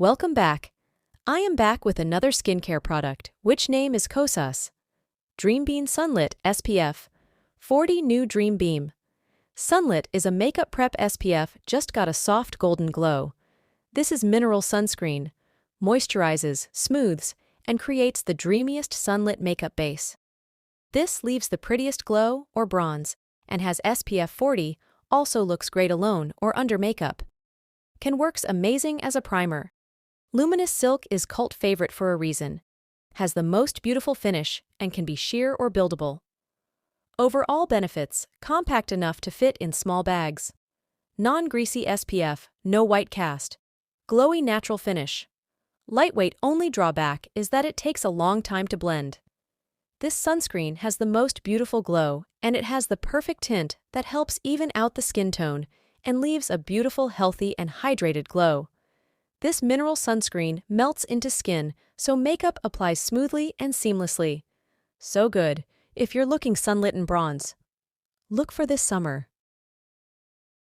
Welcome back. I am back with another skincare product, which name is Kosas. Dreambean Sunlit SPF 40 New Dream Beam. Sunlit is a makeup prep SPF just got a soft golden glow. This is mineral sunscreen, moisturizes, smooths, and creates the dreamiest sunlit makeup base. This leaves the prettiest glow or bronze, and has SPF 40, also looks great alone or under makeup. Can works amazing as a primer. Luminous silk is cult favorite for a reason. Has the most beautiful finish and can be sheer or buildable. Overall benefits, compact enough to fit in small bags. Non-greasy SPF, no white cast. Glowy natural finish. Lightweight only drawback is that it takes a long time to blend. This sunscreen has the most beautiful glow, and it has the perfect tint that helps even out the skin tone and leaves a beautiful, healthy, and hydrated glow. This mineral sunscreen melts into skin, so makeup applies smoothly and seamlessly. So good if you're looking sunlit and bronze. Look for this summer.